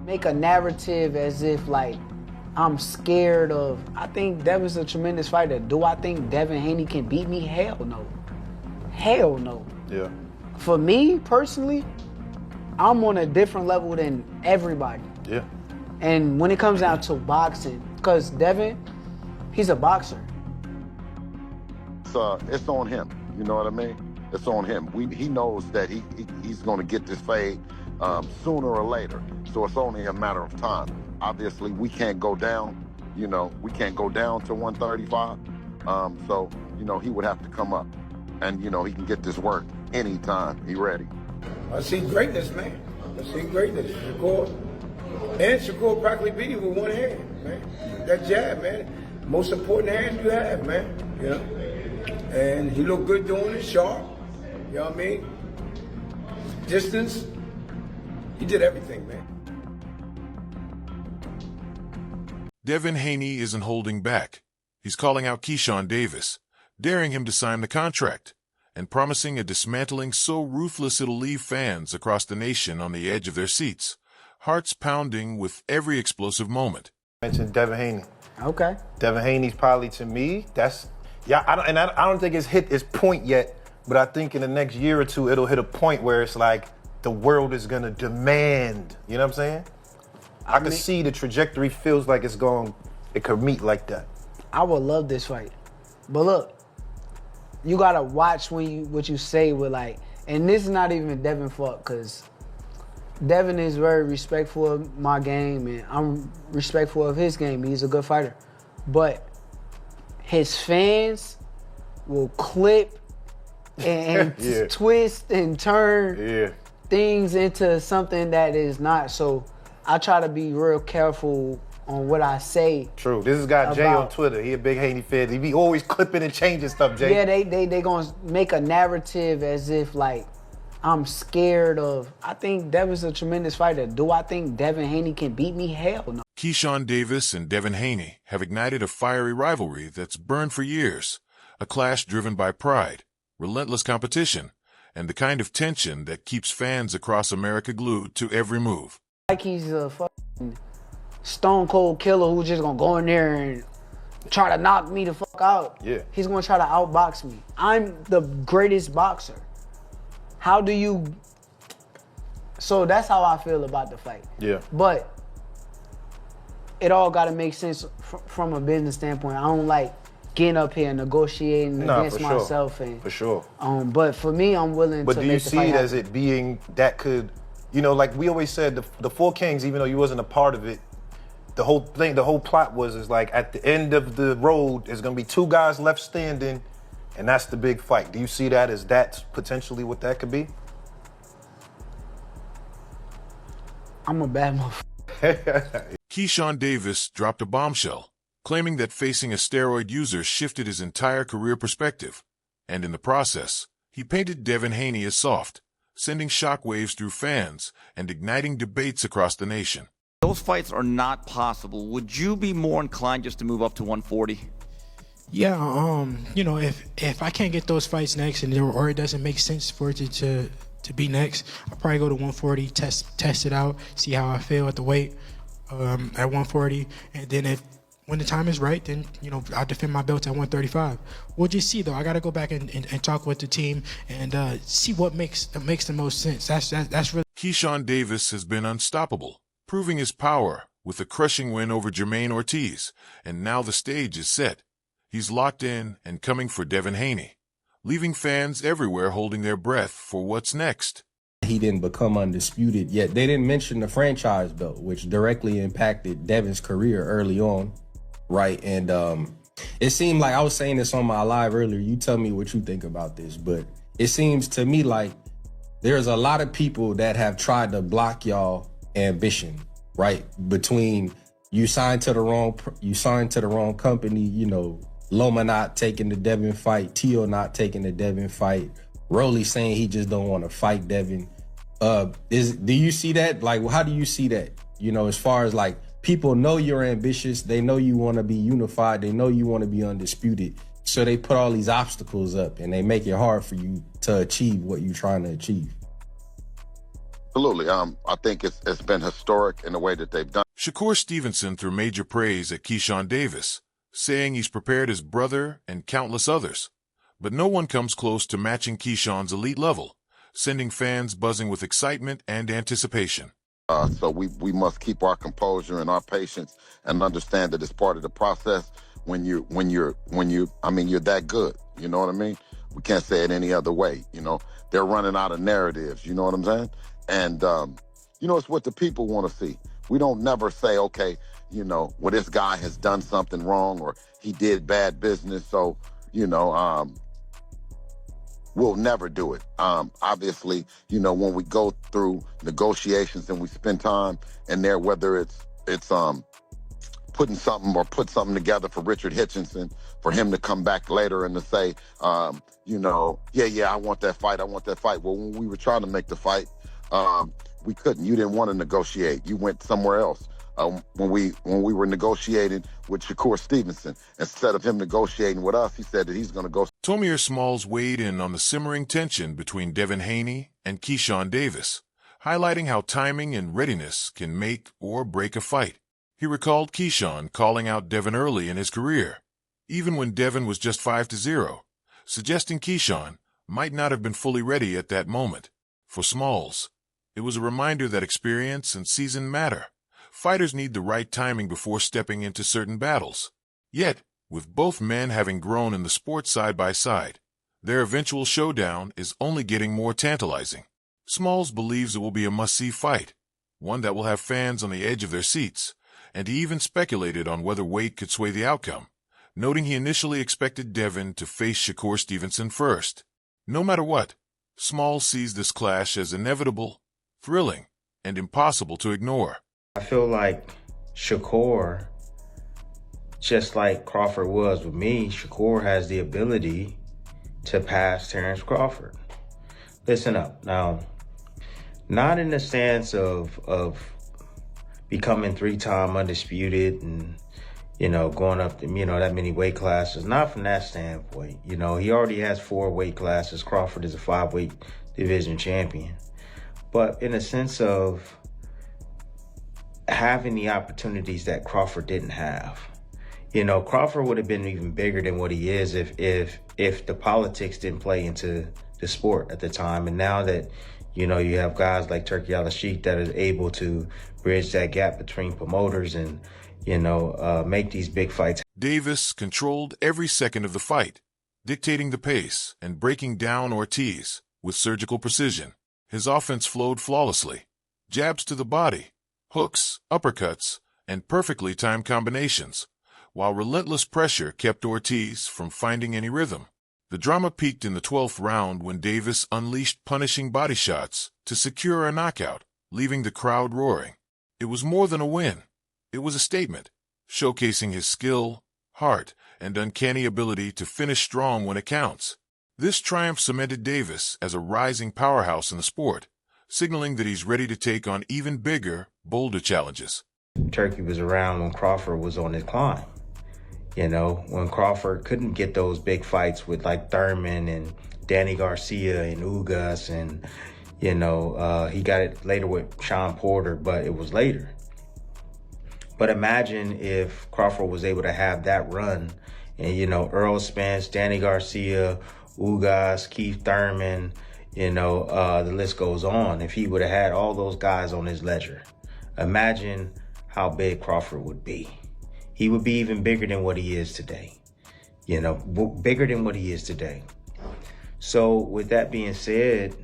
make a narrative as if like I'm scared of. I think Devin's a tremendous fighter. Do I think Devin Haney can beat me? Hell no. Hell no. Yeah. For me personally, I'm on a different level than everybody. Yeah. And when it comes down to boxing, because Devin, he's a boxer. It's on him. You know what I mean? It's on him. He knows that he's going to get this fade sooner or later. So it's only a matter of time. Obviously, we can't go down. You know, we can't go down to 135. So, you know, he would have to come up. And, you know, he can get this work anytime. He ready. I see greatness, man. I see greatness. Shakur practically beat him with one hand, man. That jab, man. Most important hand you have, man. You know? And he looked good doing it, sharp. You know what I mean? Distance. He did everything, man. Devin Haney isn't holding back. He's calling out Keyshawn Davis, daring him to sign the contract, and promising a dismantling so ruthless it'll leave fans across the nation on the edge of their seats, hearts pounding with every explosive moment. Mentioned Devin Haney. Okay. Devin Haney's probably, to me, I don't think it's hit its point yet, but I think in the next year or two it'll hit a point where it's like the world is gonna demand. You know what I'm saying? I can see the trajectory feels like it could meet like that. I would love this fight. But look, you gotta watch what you say with like, and this is not even Devin fault, because Devin is very respectful of my game and I'm respectful of his game. He's a good fighter. But his fans will clip and Yeah. twist and turn things into something that is not. So I try to be real careful on what I say. True. This is guy Jay on Twitter. He a big Haney fan. He be always clipping and changing stuff, Jay. Yeah, they gonna make a narrative as if like I'm scared of. I think Devin's a tremendous fighter. Do I think Devin Haney can beat me? Hell no. Keyshawn Davis and Devin Haney have ignited a fiery rivalry that's burned for years, a clash driven by pride, relentless competition, and the kind of tension that keeps fans across America glued to every move. Like he's a fucking stone cold killer who's just gonna go in there and try to knock me the fuck out. Yeah. He's gonna try to outbox me. I'm the greatest boxer. How do you... So that's how I feel about the fight. Yeah. But it all gotta make sense from a business standpoint. I don't like getting up here and negotiating against myself. And, for sure. But for me, I'm willing but to do make you the see fight it happen. as it being that could, you know, like we always said, the Four Kings, even though you wasn't a part of it, the whole plot is like at the end of the road, there's gonna be two guys left standing, and that's the big fight. Do you see that as that's potentially what that could be? I'm a bad motherfucker. Keyshawn Davis dropped a bombshell, claiming that facing a steroid user shifted his entire career perspective, and in the process, he painted Devin Haney as soft, sending shockwaves through fans and igniting debates across the nation. Those fights are not possible. Would you be more inclined just to move up to 140? Yeah, you know, if I can't get those fights next or it doesn't make sense for it to be next, I'll probably go to 140, test it out, see how I feel at the weight at 140, and then when the time is right, then, you know, I'll defend my belt at 135. We'll just see, though. I got to go back and talk with the team and see what makes the most sense. That's really... Keyshawn Davis has been unstoppable, proving his power with a crushing win over Jermaine Ortiz, and now the stage is set. He's locked in and coming for Devin Haney, leaving fans everywhere holding their breath for what's next. He didn't become undisputed, yet they didn't mention the franchise belt, which directly impacted Devin's career early on, right? And it seemed like, I was saying this on my live earlier, you tell me what you think about this, but it seems to me like there's a lot of people that have tried to block y'all ambition, right? Between you signed to the wrong company, you know, Loma not taking the Devin fight, Tio not taking the Devin fight, Rolly saying he just don't want to fight Devin. Do you see that? Like, how do you see that? You know, as far as like, people know you're ambitious, they know you want to be unified, they know you want to be undisputed, so they put all these obstacles up and they make it hard for you to achieve what you're trying to achieve. Absolutely. I think it's been historic in the way that they've done. Shakur Stevenson threw major praise at Keyshawn Davis, saying he's prepared his brother and countless others. But no one comes close to matching Keyshawn's elite level, sending fans buzzing with excitement and anticipation. So we must keep our composure and our patience and understand that it's part of the process you're that good. You know what I mean? We can't say it any other way. You know, they're running out of narratives. You know what I'm saying? And, it's what the people want to see. We don't never say, okay, well, this guy has done something wrong or he did bad business. So, we'll never do it. Obviously, when we go through negotiations and we spend time in there, whether it's put something together for Richard Hitchinson, for him to come back later and to say, I want that fight. Well, when we were trying to make the fight, we couldn't. You didn't want to negotiate. You went somewhere else. When we were negotiating with Shakur Stevenson, instead of him negotiating with us, he said that he's going to go. Tomir Smalls weighed in on the simmering tension between Devin Haney and Keyshawn Davis, highlighting how timing and readiness can make or break a fight. He recalled Keyshawn calling out Devin early in his career, even when Devin was just 5-0, suggesting Keyshawn might not have been fully ready at that moment. For Smalls, it was a reminder that experience and season matter. Fighters need the right timing before stepping into certain battles. Yet, with both men having grown in the sport side by side, their eventual showdown is only getting more tantalizing. Smalls believes it will be a must-see fight, one that will have fans on the edge of their seats, and he even speculated on whether weight could sway the outcome, noting he initially expected Devin to face Shakur Stevenson first. No matter what, Smalls sees this clash as inevitable, thrilling, and impossible to ignore. I feel like Shakur, just like Crawford was with me, Shakur has the ability to pass Terrence Crawford. Listen up. Now, not in the sense of becoming 3-time undisputed and, going up to, that many weight classes. Not from that standpoint. He already has 4 weight classes. Crawford is a 5-weight division champion. But in the sense of having the opportunities that Crawford didn't have. Crawford would have been even bigger than what he is if the politics didn't play into the sport at the time. And now that, you have guys like Turki Al-Sheikh that are able to bridge that gap between promoters and, make these big fights. Davis controlled every second of the fight, dictating the pace and breaking down Ortiz with surgical precision. His offense flowed flawlessly. Jabs to the body, hooks, uppercuts, and perfectly timed combinations, while relentless pressure kept Ortiz from finding any rhythm. The drama peaked in the 12th round when Davis unleashed punishing body shots to secure a knockout, leaving the crowd roaring. It was more than a win. It was a statement, showcasing his skill, heart, and uncanny ability to finish strong when it counts. This triumph cemented Davis as a rising powerhouse in the sport, signaling that he's ready to take on even bigger, bolder challenges. Turki was around when Crawford was on his climb. When Crawford couldn't get those big fights with like Thurman and Danny Garcia and Ugas and, he got it later with Sean Porter, but it was later. But imagine if Crawford was able to have that run and, Earl Spence, Danny Garcia, Ugas, Keith Thurman, the list goes on. If he would have had all those guys on his ledger, imagine how big Crawford would be. He would be even bigger than what he is today. Bigger than what he is today. So with that being said,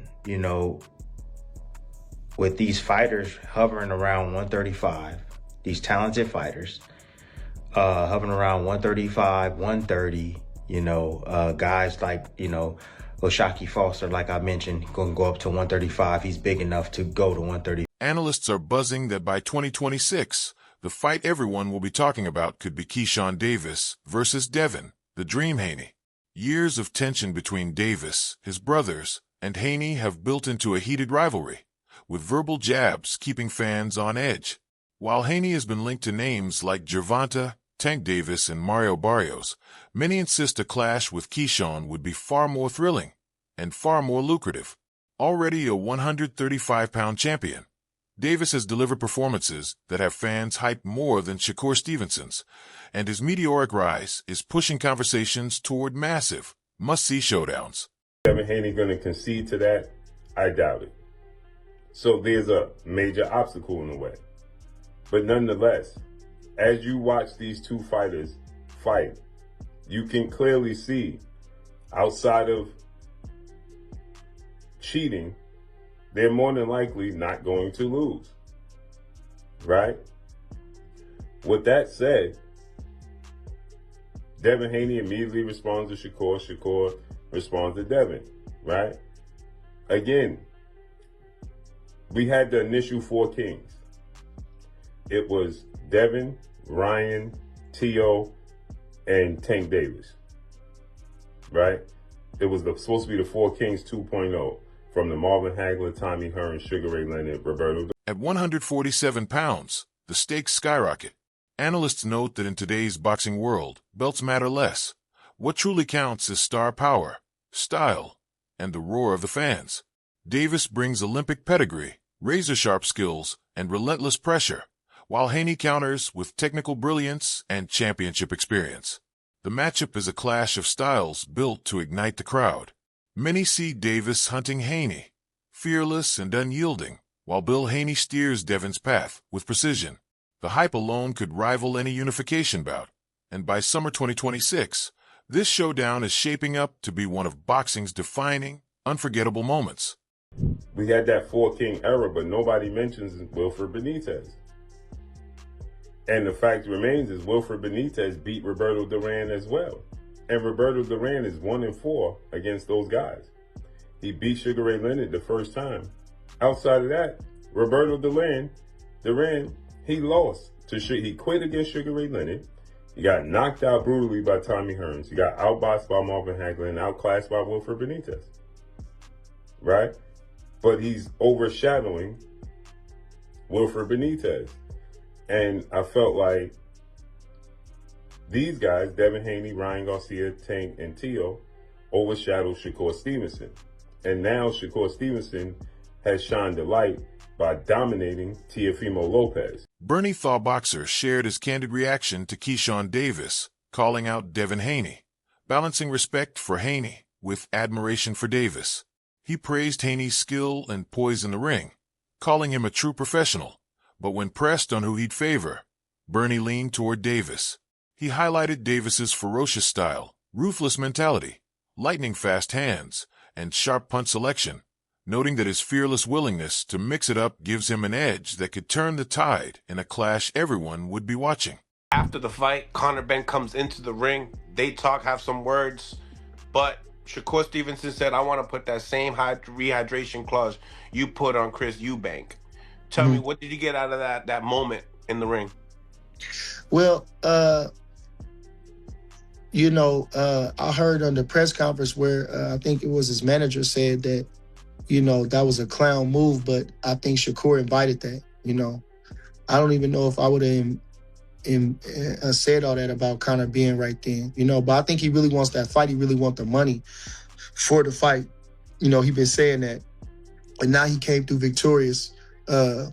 with these fighters hovering around 135, these talented fighters, hovering around 135, 130, guys like, O'Shaquie Foster, like I mentioned, going to go up to 135. He's big enough to go to 130. Analysts are buzzing that by 2026, the fight everyone will be talking about could be Keyshawn Davis versus Devin, the Dream Haney. Years of tension between Davis, his brothers, and Haney have built into a heated rivalry, with verbal jabs keeping fans on edge. While Haney has been linked to names like Gervonta, Tank Davis, and Mario Barrios, many insist a clash with Keyshawn would be far more thrilling and far more lucrative. Already a 135-pound champion, Davis has delivered performances that have fans hyped more than Shakur Stevenson's, and his meteoric rise is pushing conversations toward massive, must-see showdowns. Devin Haney going to concede to that? I doubt it. So there's a major obstacle in the way. But nonetheless, as you watch these two fighters fight, you can clearly see, outside of cheating, they're more than likely not going to lose, right? With that said, Devin Haney immediately responds to Shakur. Shakur responds to Devin, right? Again, we had the initial four kings. It was Devin, Ryan, T.O., and Tank Davis, right? It was supposed to be the Four Kings 2.0, from the Marvin Hagler, Tommy Hearn, Sugar Ray Leonard, Roberto. At 147 pounds, the stakes skyrocket. Analysts note that in today's boxing world, belts matter less. What truly counts is star power, style, and the roar of the fans. Davis brings Olympic pedigree, razor-sharp skills, and relentless pressure, while Haney counters with technical brilliance and championship experience. The matchup is a clash of styles built to ignite the crowd. Many see Davis hunting Haney, fearless and unyielding, while Bill Haney steers Devin's path with precision. The hype alone could rival any unification bout, and by summer 2026, this showdown is shaping up to be one of boxing's defining, unforgettable moments. We had that Four King era, but nobody mentions Wilfred Benitez. And the fact remains is Wilfred Benitez beat Roberto Duran as well. And Roberto Duran is 1-4 against those guys. He beat Sugar Ray Leonard the first time. Outside of that, Roberto Duran, he lost to he quit against Sugar Ray Leonard. He got knocked out brutally by Tommy Hearns. He got outboxed by Marvin Hagler and outclassed by Wilfred Benitez. Right? But he's overshadowing Wilfred Benitez. And I felt like these guys, Devin Haney, Ryan Garcia, Tank, and T.O., overshadowed Shakur Stevenson. And now Shakur Stevenson has shined the light by dominating Teofimo Lopez. Bernie Thaw Boxer shared his candid reaction to Keyshawn Davis, calling out Devin Haney, balancing respect for Haney with admiration for Davis. He praised Haney's skill and poise in the ring, calling him a true professional. But when pressed on who he'd favor, Bernie leaned toward Davis. He highlighted Davis's ferocious style, ruthless mentality, lightning-fast hands, and sharp punch selection, noting that his fearless willingness to mix it up gives him an edge that could turn the tide in a clash everyone would be watching. After the fight, Conor Benn comes into the ring. They talk, have some words, but Shakur Stevenson said, I want to put that same rehydration clause you put on Chris Eubank. Tell me, what did you get out of that moment in the ring? Well, I heard on the press conference where I think it was his manager said that, that was a clown move, but I think Shakur invited that, I don't even know if I would have said all that about Conor being right then, but I think he really wants that fight. He really wants the money for the fight. He been saying that, and now he came through victorious. I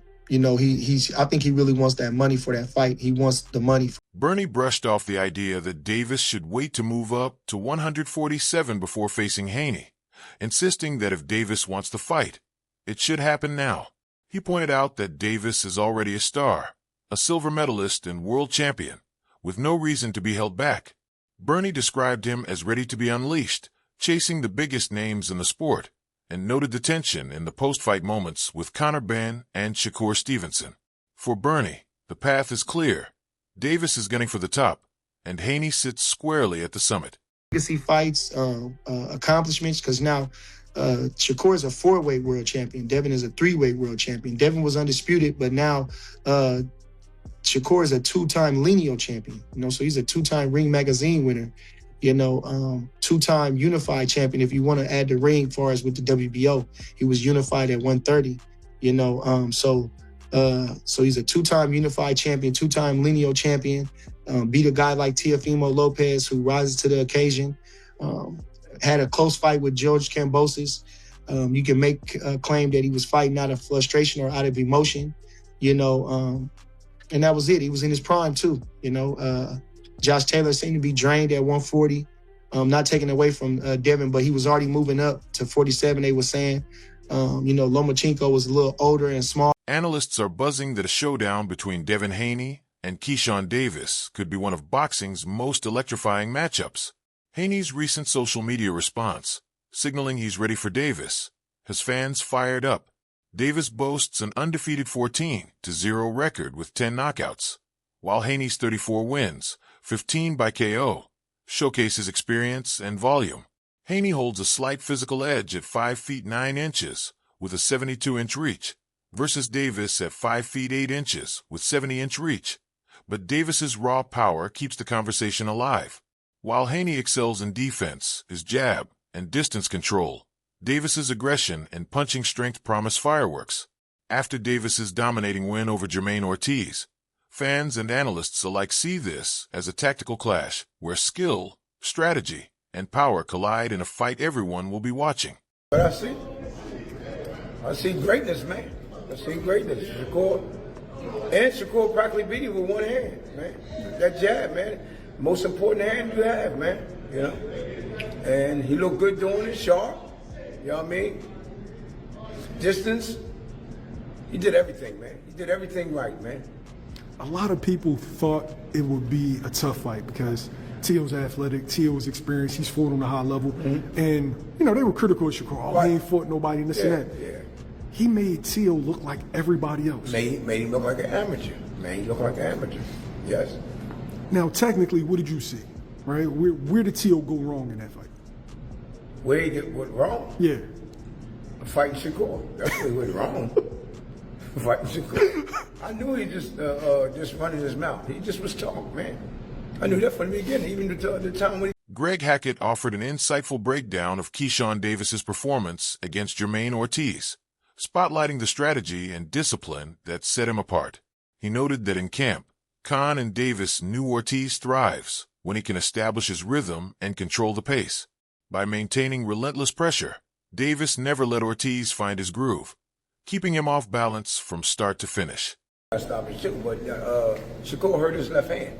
think he really wants that money for that fight. He wants the money. Bernie brushed off the idea that Davis should wait to move up to 147 before facing Haney, insisting that if Davis wants the fight, it should happen now. He pointed out that Davis is already a star, a silver medalist and world champion, with no reason to be held back. Bernie described him as ready to be unleashed, chasing the biggest names in the sport, and noted the tension in the post-fight moments with Conor Benn and Shakur Stevenson. For Bernie, the path is clear. Davis is gunning for the top, and Haney sits squarely at the summit. Legacy fights, accomplishments, because now Shakur is a 4-weight world champion. Devin is a 3-weight world champion. Devin was undisputed, but now Shakur is a 2-time lineal champion. So he's a 2-time Ring Magazine winner. 2-time unified champion. If you want to add the ring, as far as with the WBO, he was unified at 130. So he's a 2-time unified champion, 2-time lineal champion. Beat a guy like Teofimo Lopez, who rises to the occasion. Had a close fight with George Kambosos. You can make a claim that he was fighting out of frustration or out of emotion, you know, and that was it. He was in his prime too, you know. Josh Taylor seemed to be drained at 140, not taken away from Devin, but he was already moving up to 47, they were saying. You know, Lomachenko was a little older and small. Analysts are buzzing that a showdown between Devin Haney and Keyshawn Davis could be one of boxing's most electrifying matchups. Haney's recent social media response, signaling he's ready for Davis, has fans fired up. Davis boasts an undefeated 14-0 record with 10 knockouts, while Haney's 34 wins, 15 by KO, showcase his experience and volume. Haney holds a slight physical edge at 5 feet 9 inches with a 72-inch reach, versus Davis at 5 feet 8 inches with 70-inch reach. But Davis's raw power keeps the conversation alive. While Haney excels in defense, his jab, and distance control, Davis's aggression and punching strength promise fireworks. After Davis's dominating win over Jermaine Ortiz, fans and analysts alike see this as a tactical clash where skill, strategy, and power collide in a fight everyone will be watching. But I see greatness, man. I see greatness. Shakur practically beat him with one hand, man. That jab, man. Most important hand you have, man. You know? And he looked good doing it, sharp. You know what I mean? Distance. He did everything, man. He did everything right, man. A lot of people thought it would be a tough fight because Teal's athletic, Teal was experienced, he's fought on a high level. Mm-hmm. And, you know, they were critical of Shakur. Oh, he ain't fought nobody, and this and that. Yeah. He made Teal look like everybody else. Made him look like an amateur. Made him look like an amateur. Yes. Now, technically, what did you see? Right? Where did Teal go wrong in that fight? Where he did what wrong? Yeah. Fighting Shakur. That's where he went wrong. Fighting Shakur. I knew he just running his mouth. He just was talking, man. I knew that from the beginning, even the time when he... Greg Hackett offered an insightful breakdown of Keyshawn Davis's performance against Jermaine Ortiz, spotlighting the strategy and discipline that set him apart. He noted that in camp, Khan and Davis knew Ortiz thrives when he can establish his rhythm and control the pace. By maintaining relentless pressure, Davis never let Ortiz find his groove, keeping him off balance from start to finish. I stopped it too, but Shakur hurt his left hand.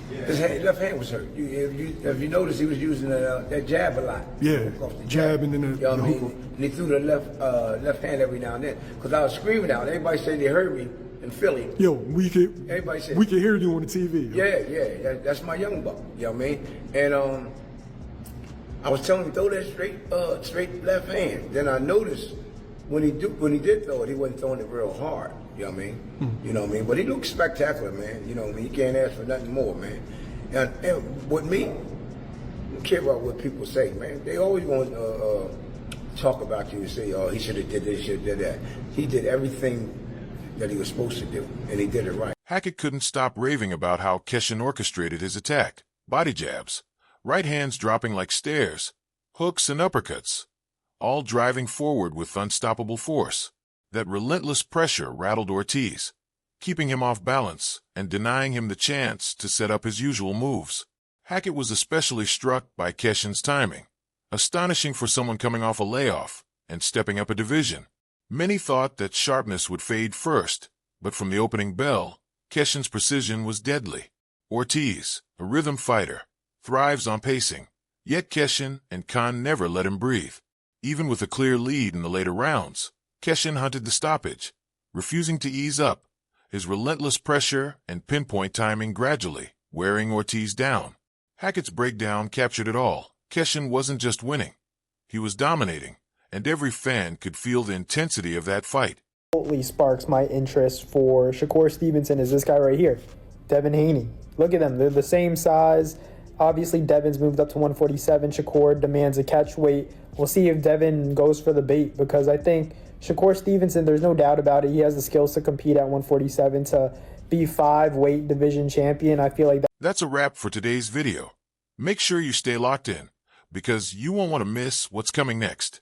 His left hand was hurt. If you notice, he was using that jab a lot. Yeah, jab and then the you know what I mean? And he threw the left hand every now and then. Because I was screaming out. Everybody said they heard me in Philly. Yo, we could hear you on the TV. Yo. Yeah. That's my young buck. You know what I mean? And I was telling him, throw that straight left hand. Then I noticed when he did throw it, he wasn't throwing it real hard. You know what I mean? Mm-hmm. You know what I mean? But he looked spectacular, man. You know what I mean? You can't ask for nothing more, man. And with me, I don't care about what people say, man. They always want to talk about you and say, oh, he should have did this, should have did that. He did everything that he was supposed to do, and he did it right. Hackett couldn't stop raving about how Keshin orchestrated his attack. Body jabs, right hands dropping like stairs, hooks and uppercuts, all driving forward with unstoppable force. That relentless pressure rattled Ortiz, keeping him off balance and denying him the chance to set up his usual moves. Hackett was especially struck by Keshin's timing, astonishing for someone coming off a layoff and stepping up a division. Many thought that sharpness would fade first, but from the opening bell, Keshin's precision was deadly. Ortiz, a rhythm fighter, thrives on pacing, yet Keshin and Khan never let him breathe. Even with a clear lead in the later rounds, Keshin hunted the stoppage, refusing to ease up, his relentless pressure and pinpoint timing gradually wearing Ortiz down. Hackett's breakdown captured it all. Keshin wasn't just winning, he was dominating, and every fan could feel the intensity of that fight. Totally sparks my interest for Shakur Stevenson is this guy right here, Devin Haney. Look at them, they're the same size. Obviously, Devin's moved up to 147. Shakur demands a catch weight. We'll see if Devin goes for the bait because I think Shakur Stevenson, there's no doubt about it. He has the skills to compete at 147 to be 5 weight division champion. I feel like that's a wrap for today's video. Make sure you stay locked in because you won't want to miss what's coming next.